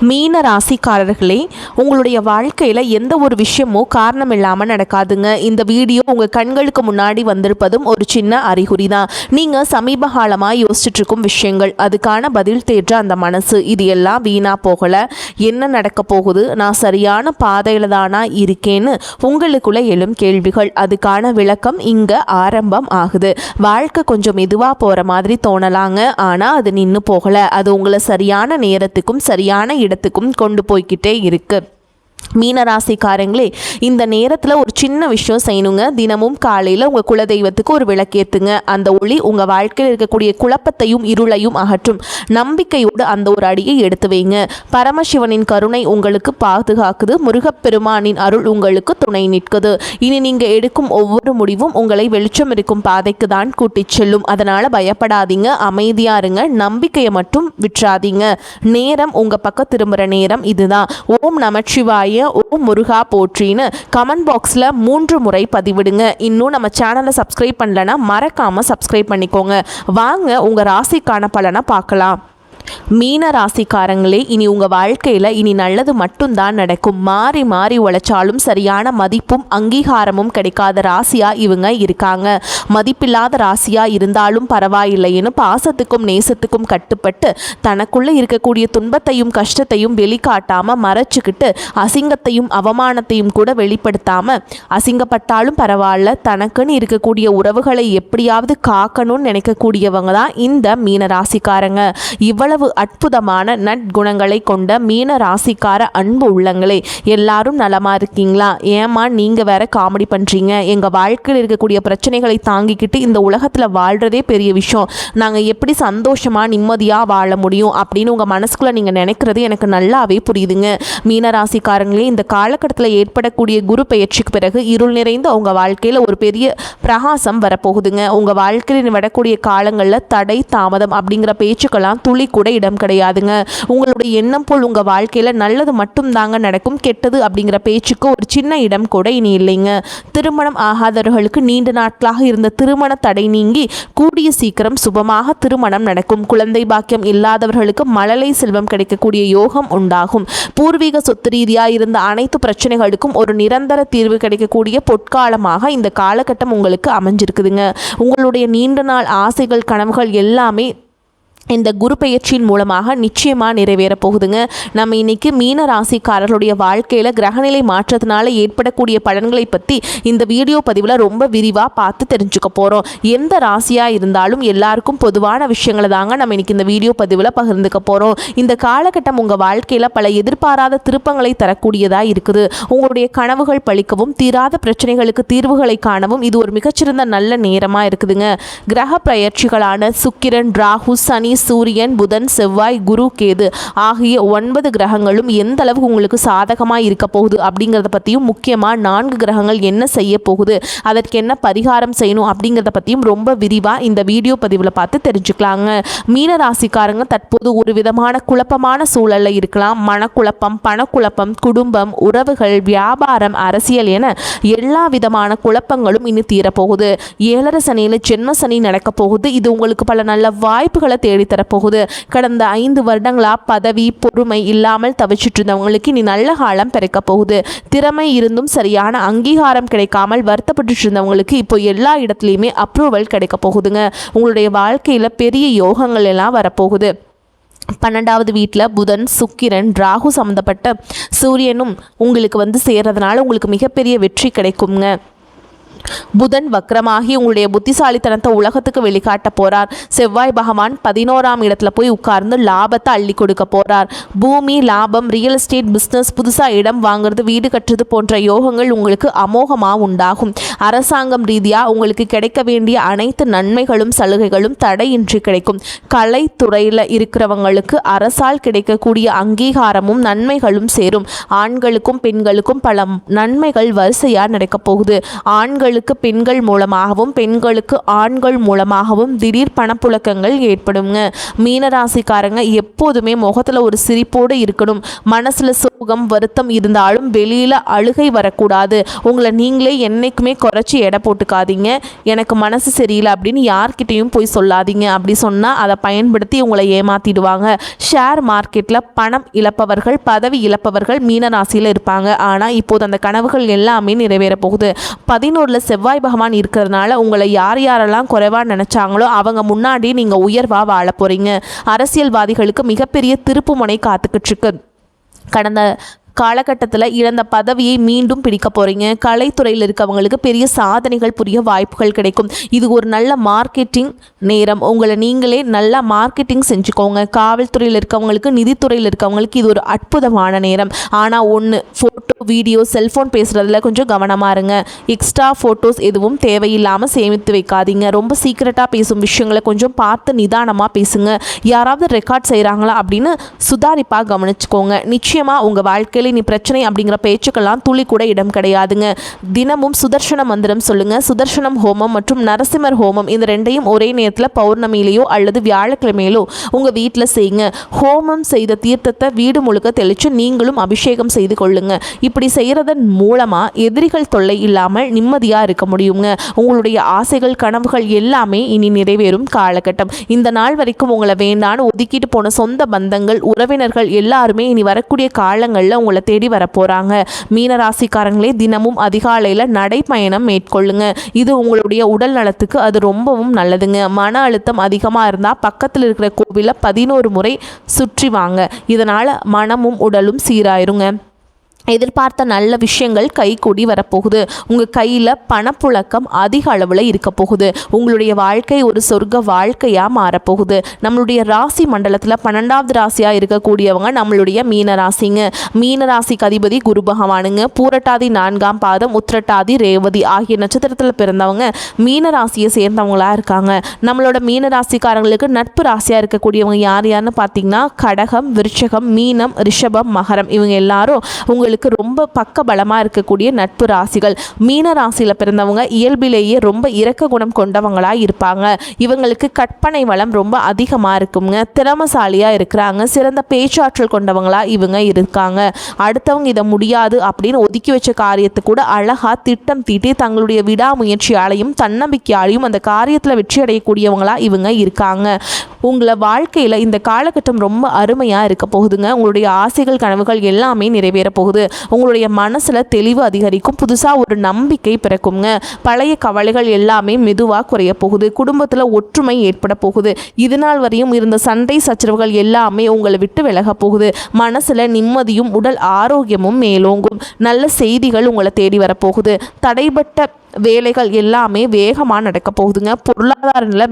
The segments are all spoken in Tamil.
மீன ராசிக்காரர்களே, உங்களுடைய வாழ்க்கையில் எந்த ஒரு விஷயமும் காரணம் இல்லாமல் நடக்காதுங்க. இந்த வீடியோ உங்கள் கண்களுக்கு முன்னாடி வந்திருப்பதும் ஒரு சின்ன அறிகுறி தான். நீங்கள் சமீப காலமாக யோசிச்சுட்டு இருக்கும் விஷயங்கள், அதுக்கான பதில் தேற்ற அந்த மனசு, இது எல்லாம் வீணாக போகலை. என்ன நடக்க போகுது, நான் சரியான பாதையில் தானா இருக்கேன்னு உங்களுக்குள்ளே எழும் கேள்விகள், அதுக்கான விளக்கம் இங்கே ஆரம்பம் ஆகுது. வாழ்க்கை கொஞ்சம் மெதுவாக போகிற மாதிரி தோணலாங்க, ஆனால் அது நின்று போகலை. அது உங்களை சரியான நேரத்துக்கும் சரியான இடத்துக்கும் கொண்டு போய்கிட்டே இருக்கு. மீனராசிக்காரங்களே, இந்த நேரத்தில் ஒரு சின்ன விஷயம் செய்யணுங்க. தினமும் காலையில் உங்கள் குலதெய்வத்துக்கு ஒரு விளக்கேற்றுங்க. அந்த ஒளி உங்கள் வாழ்க்கையில் இருக்கக்கூடிய குழப்பத்தையும் இருளையும் அகற்றும். நம்பிக்கையோடு அந்த ஒரு அடியை எடுத்து வைங்க. பரமசிவனின் கருணை உங்களுக்கு பாதுகாக்குது. முருகப்பெருமானின் அருள் உங்களுக்கு துணை நிற்குது. இனி நீங்கள் எடுக்கும் ஒவ்வொரு முடிவும் உங்களை வெளிச்சம் இருக்கும் பாதைக்கு தான் கூட்டிச் செல்லும். அதனால் பயப்படாதீங்க, அமைதியாக இருங்க, நம்பிக்கையை மட்டும் விட்டுறாதீங்க. நேரம் உங்கள் பக்கம் திரும்புகிற நேரம் இதுதான். ஓம் நமச்சிவாய, ஓம் முருகா போற்றின்னு கமெண்ட் பாக்ஸில் 3 முறை பதிவிடுங்க. இன்னும் நம்ம சேனலை சப்ஸ்கிரைப் பண்ணலன்னா மறக்காமல் சப்ஸ்கிரைப் பண்ணிக்கோங்க. வாங்க உங்கள் ராசிக்கான பலனை பார்க்கலாம். மீன ராசிக்காரங்களே, இனி உங்கள் வாழ்க்கையில் இனி நல்லது மட்டும்தான் நடக்கும். மாறி மாறி உழைச்சாலும் சரியான மதிப்பும் அங்கீகாரமும் கிடைக்காத ராசியாக இவங்க இருக்காங்க. மதிப்பில்லாத ராசியாக இருந்தாலும் பரவாயில்லைன்னு பாசத்துக்கும் நேசத்துக்கும் கட்டுப்பட்டு தனக்குள்ளே இருக்கக்கூடிய துன்பத்தையும் கஷ்டத்தையும் வெளிக்காட்டாமல் மறைச்சிக்கிட்டு அசிங்கத்தையும் அவமானத்தையும் கூட வெளிப்படுத்தாமல், அசிங்கப்பட்டாலும் பரவாயில்ல, தனக்குன்னு இருக்கக்கூடிய உறவுகளை எப்படியாவது காக்கணும்னு நினைக்கக்கூடியவங்க தான் இந்த மீன ராசிக்காரங்க. இவ்வளவு அற்புதமான நற்குணங்களை கொண்ட மீன ராசிக்கார அன்பு உள்ளங்களே, எல்லாரும் நலமா இருக்கீங்களா? ஏமா நீங்க வேற காமெடி பண்றீங்க? எங்க வாழ்க்கையில் இருக்கக்கூடிய பிரச்சனைகளை தாங்கிக்கிட்டு இந்த உலகத்துல வாழ்றதே பெரிய விஷயம். நாங்க எப்படி சந்தோஷமா நிம்மதியா வாழ முடியும் அப்படின்னு உங்க மனசுக்குள்ள நீங்க நினைக்கிறது எனக்கு நல்லாவே புரியுதுங்க. மீன ராசிக்காரங்களே, இந்த காலகட்டத்தில் ஏற்படக்கூடிய குரு பெயர்ச்சிக்கு பிறகு இருள் நிறைந்த உங்க வாழ்க்கையில ஒரு பெரிய பிரகாசம் வரப்போகுதுங்க. உங்க வாழ்க்கையில் வரக்கூடிய காலங்களில் தடை தாமதம் அப்படிங்கிற பேச்சுக்கெல்லாம் துளி கூட இடம் கிடையாதுங்க. உங்களுடைய எண்ணம் போல் உங்க வாழ்க்கையில நல்லது மட்டும் தாங்க நடக்கும். கெட்டது அப்படிங்கிற பேச்சுக்கு ஒரு சின்ன இடம் கூட இனி இல்லைங்க. திருமணம் ஆகாதவர்களுக்கு நீண்ட நாட்களாக இருந்த திருமண தடை நீங்கி கூடிய சீக்கிரம் சுபமாக திருமணம் நடக்கும். குழந்தை பாக்கியம் இல்லாதவர்களுக்கு மழலை செல்வம் கிடைக்கக்கூடிய யோகம் உண்டாகும். பூர்வீக சொத்து ரீதியாக இருந்த அனைத்து பிரச்சனைகளுக்கும் ஒரு நிரந்தர தீர்வு கிடைக்கக்கூடிய பொற்காலமாக இந்த காலகட்டம் உங்களுக்கு அமைஞ்சிருக்குதுங்க. உங்களுடைய நீண்ட நாள் ஆசைகள் கனவுகள் எல்லாமே இந்த குரு பெயர்ச்சியின் மூலமாக நிச்சயமாக நிறைவேற போகுதுங்க. நம்ம இன்னைக்கு மீன ராசிக்காரர்களுடைய வாழ்க்கையில் கிரகநிலை மாற்றத்தினால ஏற்படக்கூடிய பலன்களை பற்றி இந்த வீடியோ பதிவில் ரொம்ப விரிவாக பார்த்து தெரிஞ்சுக்க போகிறோம். எந்த ராசியாக இருந்தாலும் எல்லாருக்கும் பொதுவான விஷயங்களை தாங்க நம்ம இன்னைக்கு இந்த வீடியோ பதிவில் பகிர்ந்துக்க போகிறோம். இந்த காலகட்டம் உங்கள் வாழ்க்கையில் பல எதிர்பாராத திருப்பங்களை தரக்கூடியதாக இருக்குது. உங்களுடைய கனவுகள் பழிக்கவும் தீராத பிரச்சனைகளுக்கு தீர்வுகளை காணவும் இது ஒரு மிகச்சிறந்த நல்ல நேரமாக இருக்குதுங்க. கிரக பெயர்ச்சிகளான சுக்கிரன், ராகு, சனி, சூரியன், புதன், செவ்வாய், குரு, கேது ஆகிய 9 கிரகங்களும் எந்த அளவுக்கு உங்களுக்கு சாதகமாக இருக்க போகுது அப்படிங்கிறத பற்றியும், முக்கியமாக 4 கிரகங்கள் என்ன செய்ய போகுது, அதற்கு என்ன பரிகாரம் செய்யணும் அப்படிங்கிறத பற்றியும் ரொம்ப விரிவாக இந்த வீடியோ பதிவில் பார்த்து தெரிஞ்சுக்கலாங்க. மீன ராசிக்காரங்க தற்போது ஒரு விதமான குழப்பமான சூழலில் இருக்கலாம். மனக்குழப்பம், பணக்குழப்பம், குடும்பம், உறவுகள், வியாபாரம், அரசியல் என எல்லா விதமான குழப்பங்களும் இனி தீரப்போகுது. 7 சனியில் ஜென்ம சனி நடக்க போகுது. இது உங்களுக்கு பல நல்ல வாய்ப்புகளை தேடி தரப்போகுது. கடந்த 5 வருடங்களா பதவி பொறுமை இல்லாமல் தவிச்சிட்டு இருந்தவங்களுக்கு இனி நல்ல காலம் பிறக்க போகுது. திறமை இருந்தும் சரியான அங்கீகாரம் கிடைக்காமல் வருத்தப்பட்டு இருந்தவங்களுக்கு இப்போ எல்லா இடத்துலையுமே அப்ரூவல் கிடைக்க போகுதுங்க. உங்களுடைய வாழ்க்கையில பெரிய யோகங்கள் எல்லாம் வரப்போகுது. 12வது வீட்டில் புதன், சுக்கிரன், ராகு சம்மந்தப்பட்ட சூரியனும் உங்களுக்கு சேர்றதுனால உங்களுக்கு மிகப்பெரிய வெற்றி கிடைக்குங்க. புதன் வக்ரமாகி உங்களுடைய புத்திசாலித்தனத்தை உலகத்துக்கு வெளிக்காட்ட போறார். செவ்வாய் பகவான் 11ஆம் இடத்துல போய் உட்கார்ந்து லாபத்தை அள்ளி கொடுக்க போறார். பூமி, லாபம், ரியல் எஸ்டேட் பிஸ்னஸ், புதுசாக இடம் வாங்குறது, வீடு கட்டுறது போன்ற யோகங்கள் உங்களுக்கு அமோகமாக உண்டாகும். அரசாங்கம் ரீதியாக உங்களுக்கு கிடைக்க வேண்டிய அனைத்து நன்மைகளும் சலுகைகளும் தடையின்றி கிடைக்கும். கலைத்துறையில் இருக்கிறவங்களுக்கு அரசால் கிடைக்கக்கூடிய அங்கீகாரமும் நன்மைகளும் சேரும். ஆண்களுக்கும் பெண்களுக்கும் பல நன்மைகள் வரிசையாக நடக்க போகுது. ஆண்கள் ஆண்களுக்கு பெண்கள் மூலமாகவும் பெண்களுக்கு ஆண்கள் மூலமாகவும் திடீர் பணப்புழக்கங்கள் ஏற்படுங்க. மீனராசிக்காரங்க எப்போதுமே முகத்தில் ஒரு சிரிப்போடு இருக்கணும். மனசில் சோகம் வருத்தம் இருந்தாலும் வெளியில் அழுகை வரக்கூடாது. உங்களை நீங்களே என்றைக்குமே குறைச்சி எடை போட்டுக்காதீங்க. எனக்கு மனசு சரியில்லை அப்படின்னு யார்கிட்டையும் போய் சொல்லாதீங்க. அப்படி சொன்னால் அதை பயன்படுத்தி உங்களை ஏமாற்றிடுவாங்க. ஷேர் மார்க்கெட்டில் பணம் இழப்பவர்கள் பதவி இழப்பவர்கள் மீனராசியில் இருப்பாங்க. ஆனால் இப்போது அந்த கனவுகள் எல்லாமே நிறைவேற போகுது. 11 செவ்வாய் பகவான் இருக்கிறதுனால உங்களை யார் யாரெல்லாம் குறைவாக நினைச்சாங்களோ அவங்க முன்னாடி நீங்கள் உயர்வாக வாழ போகிறீங்க. அரசியல்வாதிகளுக்கு மிகப்பெரிய திருப்புமுனை காத்துக்கிட்டு இருக்கு. கடந்த காலகட்டத்தில் இழந்த பதவியை மீண்டும் பிடிக்க போகிறீங்க. கலைத்துறையில் இருக்கவங்களுக்கு பெரிய சாதனைகள் புரிய வாய்ப்புகள் கிடைக்கும். இது ஒரு நல்ல மார்க்கெட்டிங் நேரம். உங்களை நீங்களே நல்லா மார்க்கெட்டிங் செஞ்சுக்கோங்க. காவல்துறையில் இருக்கவங்களுக்கு நிதித்துறையில் இருக்கவங்களுக்கு இது ஒரு அற்புதமான நேரம். ஆனால் ஒன்று, ஃபோட்டோ வீடியோ செல்ஃபோன் பேசுகிறதுல கொஞ்சம் கவனமாக இருங்க. எக்ஸ்ட்ரா ஃபோட்டோஸ் எதுவும் தேவையில்லாமல் சேமித்து வைக்காதீங்க. ரொம்ப சீக்கிரட்டாக பேசும் விஷயங்களை கொஞ்சம் பார்த்து நிதானமாக பேசுங்க. யாராவது ரெக்கார்ட் செய்கிறாங்களா அப்படின்னு சுதாரிப்பாக கவனிச்சுக்கோங்க. நிச்சயமாக உங்கள் வாழ்க்கையில் நீ பிரச்சனை அப்படிங்கிற பேச்சுக்கெல்லாம் துளி கூட இடம் கிடையாதுங்க. தினமும் சுதர்சன மந்திரம் சொல்லுங்க. சுதர்சனம் ஹோமம் மற்றும் நரசிம்மர் ஹோமம் இந்த ரெண்டையும் ஒரே நேரத்தில் பௌர்ணமியிலேயோ அல்லது வியாழக்கிழமையிலோ உங்கள் வீட்டில் செய்யுங்க. ஹோமம் செய்த தீர்த்தத்தை வீடு முழுக்க தெளித்து நீங்களும் அபிஷேகம் செய்து கொள்ளுங்க. இப்படி செய்கிறதன் மூலமாக எதிரிகள் தொல்லை இல்லாமல் நிம்மதியாக இருக்க முடியுங்க. உங்களுடைய ஆசைகள் கனவுகள் எல்லாமே இனி நிறைவேறும் காலகட்டம். இந்த நாள் வரைக்கும் உங்களை வேண்டான்னு ஒதுக்கிட்டு போன சொந்த பந்தங்கள் உறவினர்கள் எல்லாருமே இனி வரக்கூடிய காலங்களில் உங்களை தேடி வரப்போகிறாங்க. மீனராசிக்காரங்களே தினமும் அதிகாலையில் நடைப்பயணம் மேற்கொள்ளுங்க. இது உங்களுடைய உடல் நலத்துக்கு அது ரொம்பவும் நல்லதுங்க. மன அழுத்தம் அதிகமாக இருந்தால் பக்கத்தில் இருக்கிற கோவிலில் 11 முறை சுற்றி வாங்க. இதனால் மனமும் உடலும் சீராயிருங்க. எதிர்பார்த்த நல்ல விஷயங்கள் கைகூடி வரப்போகுது. உங்கள் கையில் பணப்புழக்கம் அதிக அளவில் இருக்க போகுது. உங்களுடைய வாழ்க்கை ஒரு சொர்க்க வாழ்க்கையாக மாறப்போகுது. நம்மளுடைய ராசி மண்டலத்தில் 12வது ராசியாக இருக்கக்கூடியவங்க நம்மளுடைய மீனராசிங்க. மீனராசிக்கு அதிபதி குரு பகவானுங்க. பூரட்டாதி 4ஆம் பாதம் உத்திரட்டாதி ரேவதி ஆகிய நட்சத்திரத்தில் பிறந்தவங்க மீனராசியை சேர்ந்தவங்களாக இருக்காங்க. நம்மளோட மீனராசிக்காரங்களுக்கு நட்பு ராசியாக இருக்கக்கூடியவங்க யார் யாருன்னு பார்த்தீங்கன்னா கடகம், விருச்சகம், மீனம், ரிஷபம், மகரம் இவங்க எல்லாரும் உங்களுக்கு ரொம்ப பக்க பலமாக இருக்கக்கூடிய நட்பு ராசிகள். மீன ராசியில் பிறந்தவங்க இயல்பிலேயே ரொம்ப இரக்க குணம் கொண்டவங்களாக இருப்பாங்க. இவங்களுக்கு கற்பனை வளம் ரொம்ப அதிகமாக இருக்குங்க. திறமசாலியாக இருக்கிறாங்க. சிறந்த பேச்சாற்றல் கொண்டவங்களாக இவங்க இருக்காங்க. அடுத்தவங்க இதை முடியாது அப்படின்னு ஒதுக்கி வச்ச காரியத்தை கூட அழகாக திட்டம் தீட்டி தங்களுடைய விடாமுயற்சியாலையும் தன்னம்பிக்கையாலையும் அந்த காரியத்தில் வெற்றி அடையக்கூடியவங்களாக இவங்க இருக்காங்க. உங்களை வாழ்க்கையில் இந்த காலகட்டம் ரொம்ப அருமையாக இருக்க போகுதுங்க. உங்களுடைய ஆசைகள் கனவுகள் எல்லாமே நிறைவேற போகுது. உங்களுடைய மனசில் தெளிவு அதிகரிக்கும். புதுசாக ஒரு நம்பிக்கை பிறக்குங்க. பழைய கவலைகள் எல்லாமே மெதுவாக குறைய போகுது. குடும்பத்தில் ஒற்றுமை ஏற்பட போகுது. இதுநாள் வரையும் இருந்த சண்டை சச்சரவுகள் எல்லாமே உங்களை விட்டு விலக போகுது. மனசில் நிம்மதியும் உடல் ஆரோக்கியமும் மேலோங்கும். நல்ல செய்திகள் உங்களை தேடி வரப்போகுது. தடைபட்ட வேலைகள் எல்லாமே வேகமாக நடக்க போகுதுங்க. பொருளாதார நிலை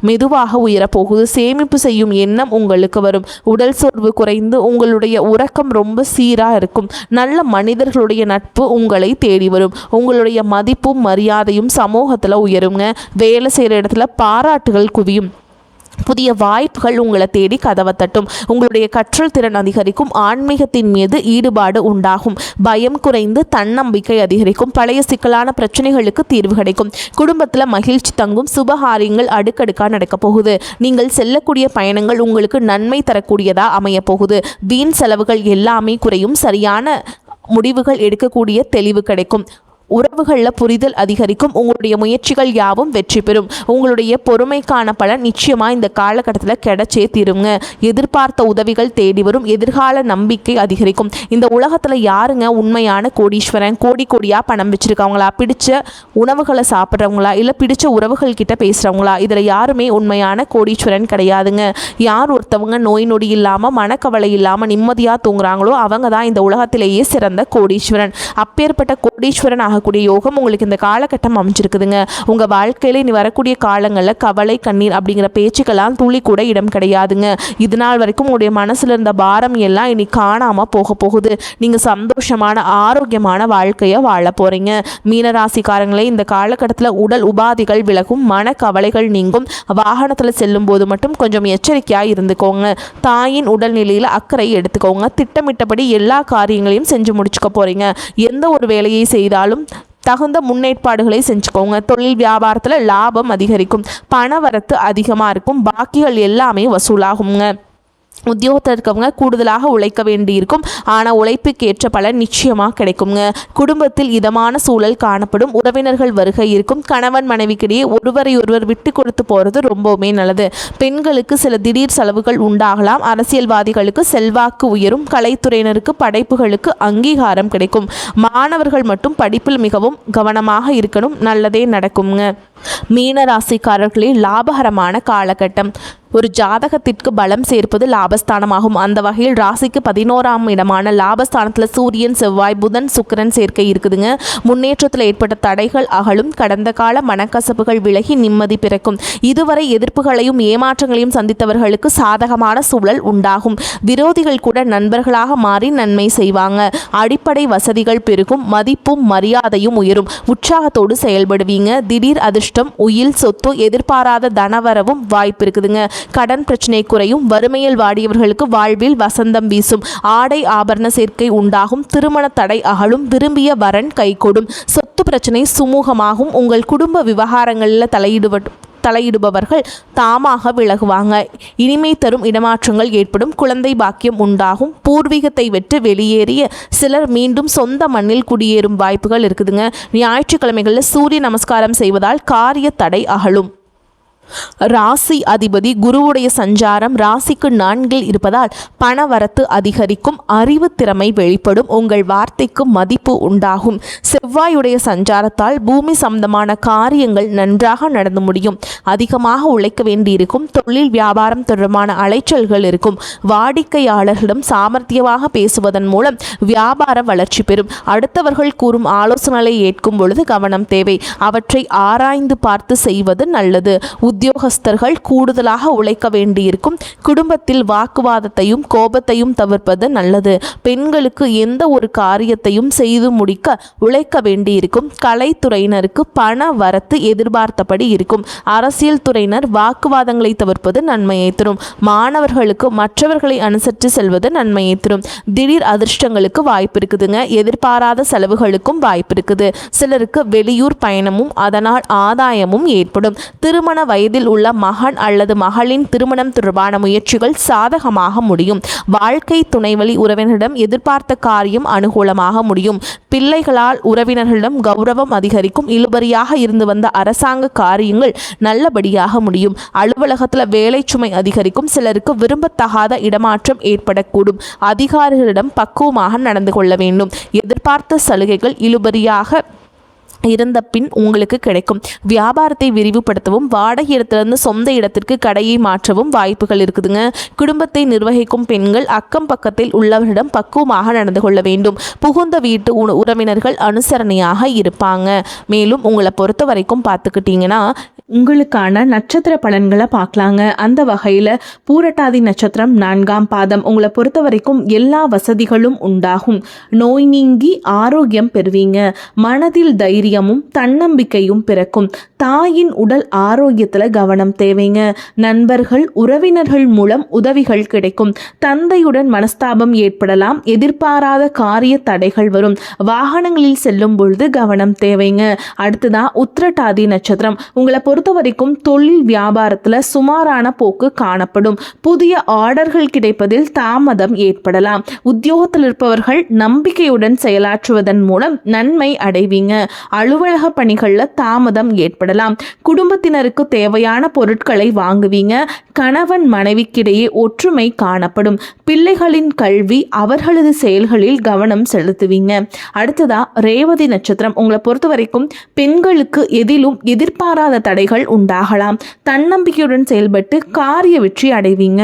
மெதுவாக உயரப்போகுது. சேமிப்பு செய்யும் எண்ணம் உங்களுக்கு வரும். உடல் சோர்வு குறைந்து உங்களுடைய உறக்கம் ரொம்ப சீராக இருக்கும். நல்ல மனிதர்களுடைய நட்பு உங்களை தேடி வரும். உங்களுடைய மதிப்பும் மரியாதையும் சமூகத்தில் உயருங்க. வேலை செய்கிற இடத்துல பாராட்டுகள் குவியும். புதிய வாய்ப்புகள் உங்களை தேடி கதவை தட்டும். உங்களுடைய கற்றல் திறன் அதிகரிக்கும். ஆன்மீகத்தின் மீது ஈடுபாடு உண்டாகும். பயம் குறைந்து தன்னம்பிக்கை அதிகரிக்கும். பழைய சிக்கலான பிரச்சனைகளுக்கு தீர்வு கிடைக்கும். குடும்பத்தில் மகிழ்ச்சி தங்கும். சுபகாரியங்கள் அடுக்கடுக்காக நடக்க போகுது. நீங்கள் செல்லக்கூடிய பயணங்கள் உங்களுக்கு நன்மை தரக்கூடியதாக அமைய போகுது. வீண் செலவுகள் எல்லாமே குறையும். சரியான முடிவுகள் எடுக்கக்கூடிய தெளிவு கிடைக்கும். உறவுகளில் புரிதல் அதிகரிக்கும். உங்களுடைய முயற்சிகள் யாவும் வெற்றி பெறும். உங்களுடைய பொறுமைக்கான பலன் நிச்சயமாக இந்த காலகட்டத்தில் கிடைச்சே தீருங்க. எதிர்பார்த்த உதவிகள் தேடி வரும். எதிர்கால நம்பிக்கை அதிகரிக்கும். இந்த உலகத்தில் யாருங்க உண்மையான கோடீஸ்வரன்? கோடி கோடியாக பணம் வச்சுருக்கவங்களா, பிடிச்ச உணவுகளை சாப்பிட்றவங்களா, இல்லை பிடிச்ச உறவுகள் கிட்ட பேசுகிறவங்களா? இதில் யாருமே உண்மையான கோடீஸ்வரன் கிடையாதுங்க. யார் ஒருத்தவங்க நோய் நொடி இல்லாமல் மனக்கவலை இல்லாமல் நிம்மதியாக தூங்குறாங்களோ அவங்க தான் இந்த உலகத்திலேயே சிறந்த கோடீஸ்வரன். அப்பேற்பட்ட கோடீஸ்வரன் கூடிய யோகம் உங்களுக்கு இந்த காலகட்டம் அமைஞ்சிருக்குதுங்க. உங்கள் வாழ்க்கையில் இனி வரக்கூடிய காலங்களில் கவலை கண்ணீர் அப்படிங்கிற பேச்சுக்கெல்லாம் துளி கூட இடம் கிடையாதுங்க. இது நாள் வரைக்கும் உங்களுடைய மனசில் இருந்த பாரம் எல்லாம் இனி காணாமல் போக போகுது. நீங்கள் சந்தோஷமான ஆரோக்கியமான வாழ்க்கையை வாழ போகிறீங்க. மீனராசிக்காரங்களே இந்த காலகட்டத்தில் உடல் உபாதைகள் விலகும். மன கவலைகள் நீங்கும். வாகனத்தில் செல்லும் போது மட்டும் கொஞ்சம் எச்சரிக்கையாக இருந்துக்கோங்க. தாயின் உடல்நிலையில் அக்கறை எடுத்துக்கோங்க. திட்டமிட்டபடி எல்லா காரியங்களையும் செஞ்சு முடிச்சுக்க போகிறீங்க. எந்த ஒரு வேலையை செய்தாலும் தகுந்த முன்னேற்பாடுகளை செஞ்சுக்கோங்க. தொழில் வியாபாரத்தில் லாபம் அதிகரிக்கும், பணவரத்து அதிகமாக இருக்கும், பாக்கிகள் எல்லாமே வசூலாகுங்க. உத்தியோகத்தில் இருக்கவங்க கூடுதலாக உழைக்க வேண்டியிருக்கும், ஆனால் உழைப்புக்கு ஏற்ற பலன் நிச்சயமாக கிடைக்குங்க. குடும்பத்தில் இதமான சூழல் காணப்படும், உறவினர்கள் வருகை இருக்கும். கணவன் மனைவிக்கிடையே ஒருவரை ஒருவர் விட்டு கொடுத்து போகிறது ரொம்பவுமே நல்லது. பெண்களுக்கு சில திடீர் செலவுகள் உண்டாகலாம். அரசியல்வாதிகளுக்கு செல்வாக்கு உயரும், கலைத்துறையினருக்கு படைப்புகளுக்கு அங்கீகாரம் கிடைக்கும். மாணவர்கள் மட்டும் படிப்பில் மிகவும் கவனமாக இருக்கணும், நல்லதே நடக்குங்க. மீன ராசிக்காரர்களே, லாபகரமான காலகட்டம். ஒரு ஜாதகத்திற்கு பலம் சேர்ப்பது லாபஸ்தானமாகும். அந்த வகையில் ராசிக்கு 11ஆம் இடமான லாபஸ்தானத்தில் சூரியன், செவ்வாய், புதன், சுக்கிரன் சேர்க்கை இருக்குதுங்க. முன்னேற்றத்தில் ஏற்பட்ட தடைகள் அகலும், கடந்த கால மனக்கசப்புகள் விலகி நிம்மதி பிறக்கும். இதுவரை எதிர்ப்புகளையும் ஏமாற்றங்களையும் சந்தித்தவர்களுக்கு சாதகமான சூழல் உண்டாகும். விரோதிகள் கூட நண்பர்களாக மாறி நன்மை செய்வாங்க. அடிப்படை வசதிகள் பெருகும், மதிப்பும் மரியாதையும் உயரும். உற்சாகத்தோடு செயல்படுவீங்க. திடீர் அதிர்ஷ்டம், உயில், சொத்து, எதிர்பாராத தனவரவும் வாய்ப்பு இருக்குதுங்க. கடன் பிரச்சனை குறையும், வறுமையில் வாடியவர்களுக்கு வாழ்வில் வசந்தம் வீசும், ஆடை ஆபரண சேர்க்கை உண்டாகும், திருமண தடை அகலும், விரும்பிய வரன் கைகூடும், சொத்து பிரச்சனை சுமூகமாகும். உங்கள் குடும்ப விவகாரங்களில் தலையிடுபவர்கள் தாமாக விலகுவாங்க. இனிமை தரும் இடமாற்றங்கள் ஏற்படும், குழந்தை பாக்கியம் உண்டாகும். பூர்வீகத்தை விட்டு வெளியேறிய சிலர் மீண்டும் சொந்த மண்ணில் குடியேறும் வாய்ப்புகள் இருக்குதுங்க. ஞாயிற்றுக்கிழமைகளில் சூரிய நமஸ்காரம் செய்வதால் காரிய தடை அகலும். ராசி அதிபதி குருவுடைய சஞ்சாரம் ராசிக்கு 4இல் இருப்பதால் பணவரத்து அதிகரிக்கும், அறிவு திறமை வெளிப்படும், உங்கள் வார்த்தைக்கு மதிப்பு உண்டாகும். செவ்வாயுடைய சஞ்சாரத்தால் பூமி சம்பந்தமான காரியங்கள் நன்றாக நடந்து முடியும். அதிகமாக உழைக்க வேண்டியிருக்கும், தொழில் வியாபாரம் தொடர்பான அலைச்சல்கள் இருக்கும். வாடிக்கையாளர்களிடம் சாமர்த்தியமாக பேசுவதன் மூலம் வியாபார வளர்ச்சி பெறும். அடுத்தவர்கள் கூறும் ஆலோசனைகளை ஏற்கும் பொழுது கவனம் தேவை, அவற்றை ஆராய்ந்து பார்த்து செய்வது நல்லது. உத்தியோகஸ்தர்கள் கூடுதலாக உழைக்க வேண்டியிருக்கும், குடும்பத்தில் வாக்குவாதத்தையும் கோபத்தையும் தவிர்ப்பது நல்லது. பெண்களுக்கு எந்த ஒரு காரியத்தையும் செய்து முடிக்க உழைக்க வேண்டியிருக்கும். கலைத்துறையினருக்கு பண வரத்து எதிர்பார்த்தபடி இருக்கும். அரசியல் துறையினர் வாக்குவாதங்களை தவிர்ப்பது நன்மையை தரும். மாணவர்களுக்கு மற்றவர்களை அனுசரித்து செல்வது நன்மையை தரும். திடீர் அதிர்ஷ்டங்களுக்கு வாய்ப்பு இருக்குதுங்க. எதிர்பாராத செலவுகளுக்கும் வாய்ப்பு இருக்குது. சிலருக்கு வெளியூர் பயணமும் அதனால் ஆதாயமும் ஏற்படும். திருமண வயதில் உள்ள மகன் அல்லது மகளின் திருமணம் தொடர்பான முயற்சிகள் சாதகமாக முடியும். வாழ்க்கை துணைவழி உறவினரிடம் எதிர்பார்த்த காரியம் அனுகூலமாக முடியும். பிள்ளைகளால் உறவினர்களிடம் கௌரவம் அதிகரிக்கும். இழுபறியாக இருந்து வந்த அரசாங்க காரியங்கள் நல்லபடியாக முடியும். அலுவலகத்தில் வேலை சுமை அதிகரிக்கும். சிலருக்கு விரும்பத்தகாத இடமாற்றம் ஏற்படக்கூடும். அதிகாரிகளிடம் பக்குவமாக நடந்து கொள்ள வேண்டும். எதிர்பார்த்த சலுகைகள் இழுபறியாக இருந்த பின் உங்களுக்கு கிடைக்கும். வியாபாரத்தை விரிவுபடுத்தவும் வாடகை இடத்திலிருந்து சொந்த இடத்திற்கு கடையை மாற்றவும் வாய்ப்புகள் இருக்குதுங்க. குடும்பத்தை நிர்வகிக்கும் பெண்கள் அக்கம் பக்கத்தில் உள்ளவர்களிடம் பக்குவமாக நடந்து கொள்ள வேண்டும். புகுந்த வீட்டு உறவினர்கள் அனுசரணையாக இருப்பாங்க. மேலும் உங்களை பொறுத்த வரைக்கும் பார்த்துக்கிட்டிங்கன்னா உங்களுக்கான நட்சத்திர பலன்களை பார்க்கலாங்க. அந்த வகையில் பூரட்டாதி நட்சத்திரம் 4ஆம் பாதம் உங்களை பொறுத்த வரைக்கும் எல்லா வசதிகளும் உண்டாகும். நோய் நீங்கி ஆரோக்கியம் பெறுவீங்க. மனதில் தைரியமும் தன்னம்பிக்கையும் பிறக்கும். தாயின் உடல் ஆரோக்கியத்தில் கவனம் தேவைங்க. நண்பர்கள் உறவினர்கள் மூலம் உதவிகள் கிடைக்கும். தந்தையுடன் மனஸ்தாபம் ஏற்படலாம். எதிர்பாராத காரிய தடைகள் வரும். வாகனங்களில் செல்லும் பொழுது கவனம் தேவைங்க. அடுத்ததான் உத்திரட்டாதி நட்சத்திரம் உங்களை பொறுத்த வரைக்கும் தொழில் வியாபாரத்தில் சுமாரான போக்கு காணப்படும். புதிய ஆர்டர்கள் கிடைப்பதில் தாமதம் ஏற்படலாம். உத்தியோகத்தில் இருப்பவர்கள் நம்பிக்கையுடன் செயலாற்றுவதன் மூலம் நன்மை அடைவீங்க. அலுவலக பணிகளில் தாமதம் ஏற்படலாம். குடும்பத்தினருக்கு தேவையான பொருட்களை வாங்குவீங்க. கணவன் மனைவிக்கிடையே ஒற்றுமை காணப்படும். பிள்ளைகளின் கல்வி அவர்களது செயல்களில் கவனம் செலுத்துவீங்க. அடுத்ததா ரேவதி நட்சத்திரம் உங்களை பொறுத்த வரைக்கும் பெண்களுக்கு எதிலும் எதிர்பாராத தடைகள் உண்டாகலாம். தன்னம்பிக்கையுடன் செயல்பட்டு காரிய வெற்றி அடைவீங்க.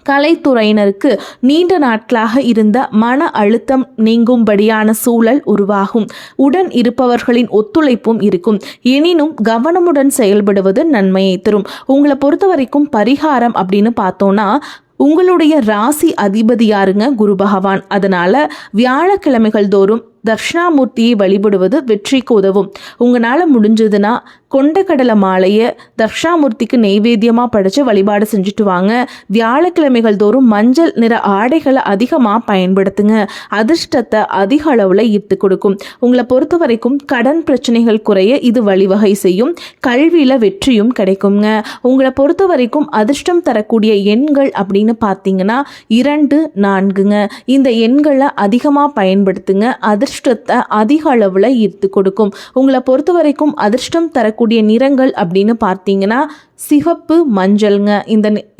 கலைத்துறையினருக்கு நீண்ட நாட்களாக இருந்த மன அழுத்தம் நீங்கும்படியான சூழல் உருவாகும். உடன் இருப்பவர்களின் ஒத்துழைப்பும் இருக்கும். எனினும் கவனமுடன் செயல்படுவது நன்மையை தரும். உங்களை பொறுத்த வரைக்கும் பரிகாரம் அப்படின்னு பார்த்தோன்னா உங்களுடைய ராசி அதிபதி யாருங்க? குரு பகவான். அதனால வியாழக்கிழமைகள் தோறும் தட்சிணாமூர்த்தியை வழிபடுவது வெற்றிக்கு உதவும். உங்களால் முடிஞ்சதுன்னா கொண்டக்கடலை மாலையை தக்ஷாமூர்த்திக்கு நெய்வேத்தியமாக படைச்சு வழிபாடு செஞ்சுட்டு வாங்க. வியாழக்கிழமைகள் தோறும் மஞ்சள் நிற ஆடைகளை அதிகமாக பயன்படுத்துங்க. அதிர்ஷ்டத்தை அதிக அளவில் ஈர்த்து கொடுக்கும். உங்களை பொறுத்த வரைக்கும் கடன் பிரச்சனைகள் குறைய இது வழிவகை செய்யும். கல்வியில் வெற்றியும் கிடைக்குங்க. உங்களை பொறுத்த வரைக்கும் அதிர்ஷ்டம் தரக்கூடிய எண்கள் அப்படின்னு பார்த்தீங்கன்னா 2, 4ங்க. இந்த எண்களை அதிகமாக பயன்படுத்துங்க. அதிர்ஷ்டத்தை அதிக அளவில் ஈர்த்து கொடுக்கும். உங்களை பொறுத்த வரைக்கும் அதிர்ஷ்டம் தரக்கூடிய நிறங்கள் அப்படின்னு பார்த்தீங்கன்னா சிவப்பு, மஞ்சள்ங்க.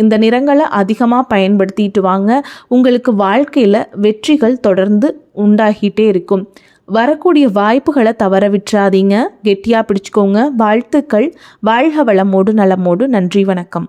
இந்த நிறங்களை அதிகமாக பயன்படுத்திட்டு வாங்க. உங்களுக்கு வாழ்க்கையில் வெற்றிகள் தொடர்ந்து உண்டாகிட்டே இருக்கும். வரக்கூடிய வாய்ப்புகளை தவற விட்டுறாதீங்க. கெட்டியாக பிடிச்சிக்கோங்க. வாழ்த்துக்கள். வாழ்க வளமோடு நலமோடு. நன்றி, வணக்கம்.